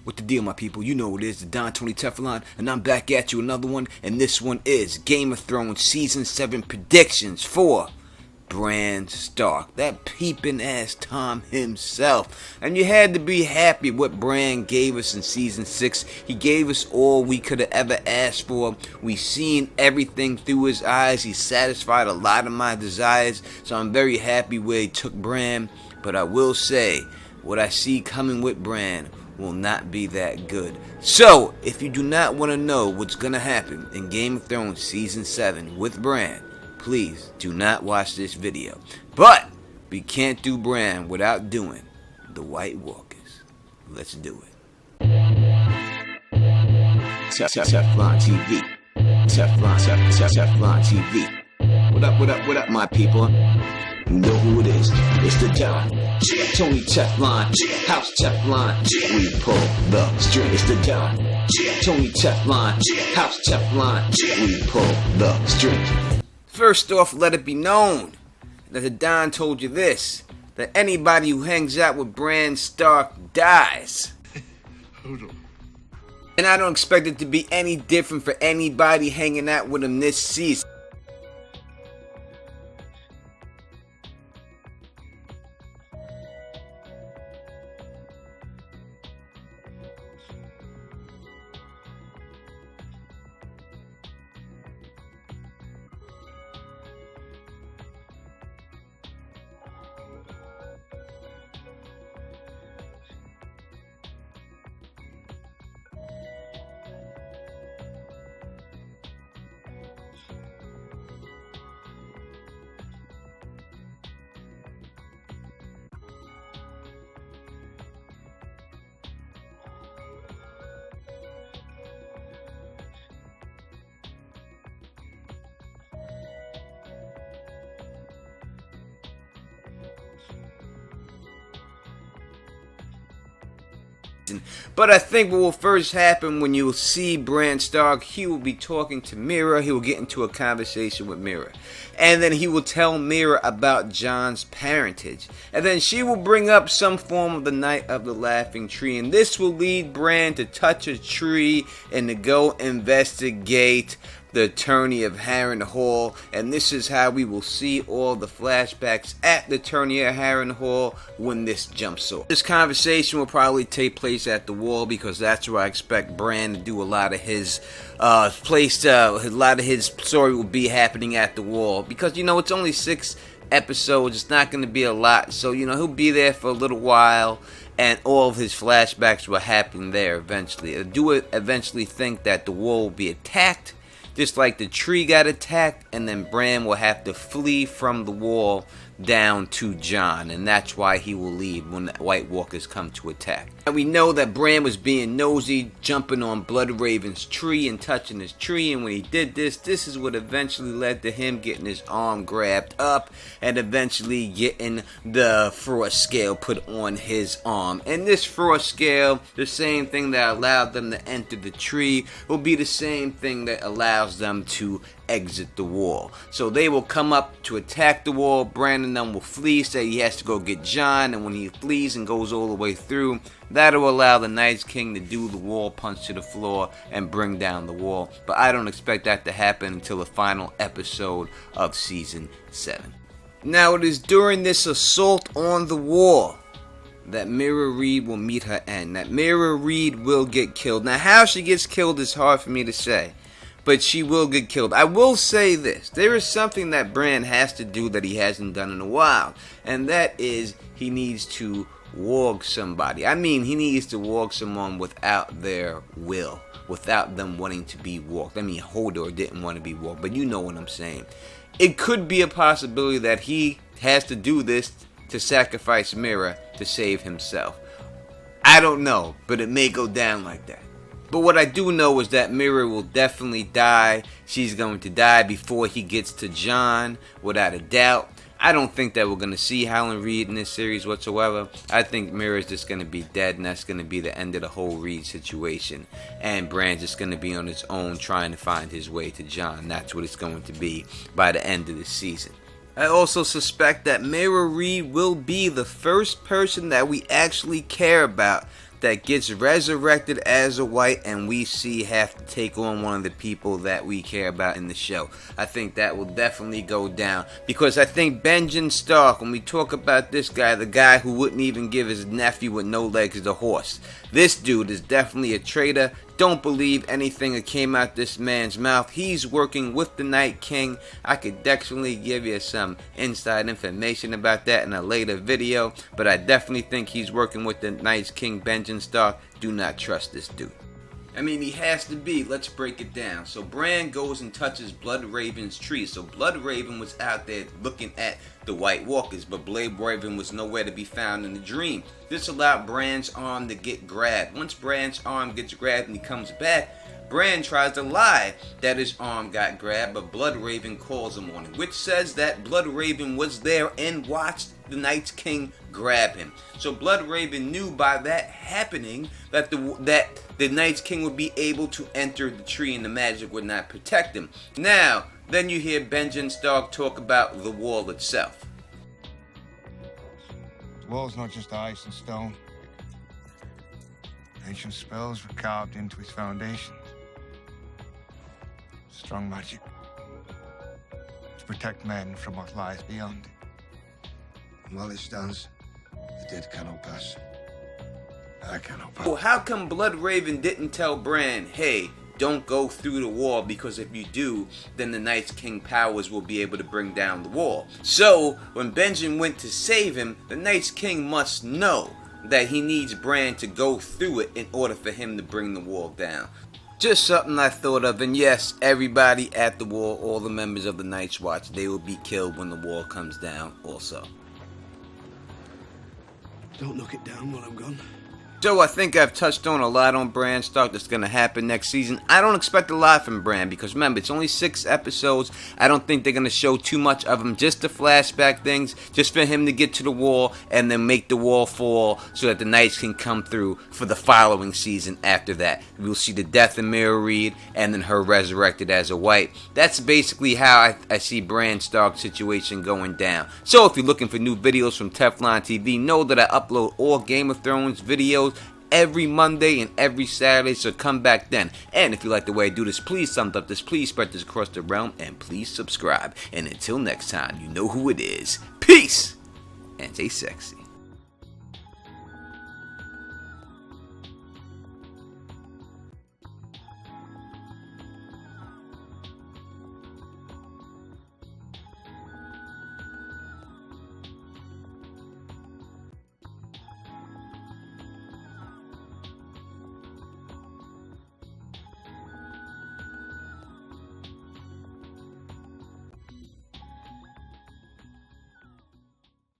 What the deal, my people? You know what it is, the Don Tony Teflon, and I'm back at you another one, and this one is Game of Thrones Season 7 predictions for Bran Stark, that peeping ass Tom himself. And you had to be happy what Bran gave us in Season 6. He gave us all we could have ever asked for. We seen everything through his eyes. He satisfied a lot of my desires, so I'm very happy where he took Bran. But I will say, what I see coming with Bran will not be that good. So, if you do not want to know what's going to happen in Game of Thrones Season 7 with Bran, please do not watch this video. But we can't do Bran without doing the White Walkers. Let's do it. Teflon TV. Teflon TV. What up, my people? You know who it is. It's the Don Tony Teflon, House Teflon. We pull the string. It's the Don Tony Teflon, House Teflon. We pull the string. First off, let it be known that the Don told you this, that anybody who hangs out with Bran Stark dies. And I don't expect it to be any different for anybody hanging out with him this season. But I think what will first happen when you will see Bran Stark, he will be talking to Mira. He will get into a conversation with Mira. And then he will tell Mira about Jon's parentage. And then she will bring up some form of the Night of the Laughing Tree. And this will lead Bran to touch a tree and to go investigate the attorney of Harrenhal, and this is how we will see all the flashbacks at the attorney of Harrenhal when this jumps off. This conversation will probably take place at the wall because that's where I expect Bran to do a lot of his a lot of his story will be happening at the wall, because you know it's only 6 episodes, it's not going to be a lot, so you know he'll be there for a little while. And all of his flashbacks will happen there eventually. I do eventually think that the wall will be attacked, just like the tree got attacked, and then Bran will have to flee from the wall down to Jon, and that's why he will leave when the White Walkers come to attack. And we know that Bran was being nosy, jumping on Bloodraven's tree and touching his tree, and when he did this, this is what eventually led to him getting his arm grabbed up and eventually getting the frost scale put on his arm. And this frost scale, the same thing that allowed them to enter the tree, will be the same thing that allows them to exit the wall. So they will come up to attack the wall. Bran and them will flee, say he has to go get Jon, and when he flees and goes all the way through, that will allow the Night's King to do the wall punch to the floor and bring down the wall. But I don't expect that to happen until the final episode of Season 7. Now it is during this assault on the wall that Mira Reed will meet her end. That Mira Reed will get killed. Now how she gets killed is hard for me to say, but she will get killed. I will say this. There is something that Bran has to do that he hasn't done in a while. And that is he needs to warg somebody. I mean, he needs to warg someone without their will. Without them wanting to be warged. I mean, Hodor didn't want to be warged, but you know what I'm saying. It could be a possibility that he has to do this to sacrifice Mira to save himself. I don't know, but it may go down like that. But what I do know is that Mira will definitely die. She's going to die before he gets to Jon, without a doubt. I don't think that we're going to see Howland Reed in this series whatsoever. I think Mira's just going to be dead, and that's going to be the end of the whole Reed situation. And Bran's just going to be on his own trying to find his way to Jon. That's what it's going to be by the end of the season. I also suspect that Mira Reed will be the first person that we actually care about that gets resurrected as a white, and we see have to take on one of the people that we care about in the show. I think that will definitely go down, because I think Benjen Stark, when we talk about this guy, the guy who wouldn't even give his nephew with no legs the horse, this dude is definitely a traitor. Don't believe anything that came out this man's mouth. He's working with the Night King. I could definitely give you some inside information about that in a later video, but I definitely think he's working with the Night King, Benjen Stark. Do not trust this dude. I mean, he has to be. Let's break it down. So Bran goes and touches Bloodraven's tree. So Bloodraven was out there looking at the White Walkers, but Bloodraven was nowhere to be found in the dream. This allowed Bran's arm to get grabbed. Once Bran's arm gets grabbed and he comes back, Bran tries to lie that his arm got grabbed, but Bloodraven calls him on it, which says that Bloodraven was there and watched the Night King grab him. So Bloodraven knew by that happening that the Night King would be able to enter the tree and the magic would not protect him. Now, then you hear Benjen Stark talk about the wall itself. The wall's not just ice and stone. Ancient spells were carved into its foundation. Strong magic to protect men from what lies beyond. And while it stands, the dead cannot pass. I cannot pass. Well, how come Bloodraven didn't tell Bran, hey, don't go through the wall, because if you do, then the Night King powers will be able to bring down the wall? So, when Benjen went to save him, the Night King must know that he needs Bran to go through it in order for him to bring the wall down. Just something I thought of, and yes, everybody at the wall, all the members of the Night's Watch, they will be killed when the wall comes down also. Don't knock it down while I'm gone. So I think I've touched on a lot on Bran Stark that's going to happen next season. I don't expect a lot from Bran, because remember, it's only 6 episodes. I don't think they're going to show too much of him, just the flashback things, just for him to get to the wall and then make the wall fall so that the Knights can come through for the following season after that. We'll see the death of Mira Reed and then her resurrected as a white. That's basically how I see Bran Stark's situation going down. So if you're looking for new videos from Teflon TV, know that I upload all Game of Thrones videos every Monday and every Saturday, so come back then. And if you like the way I do this, please thumbs up this, please spread this across the realm, and please subscribe. And until next time, you know who it is. Peace! And stay sexy.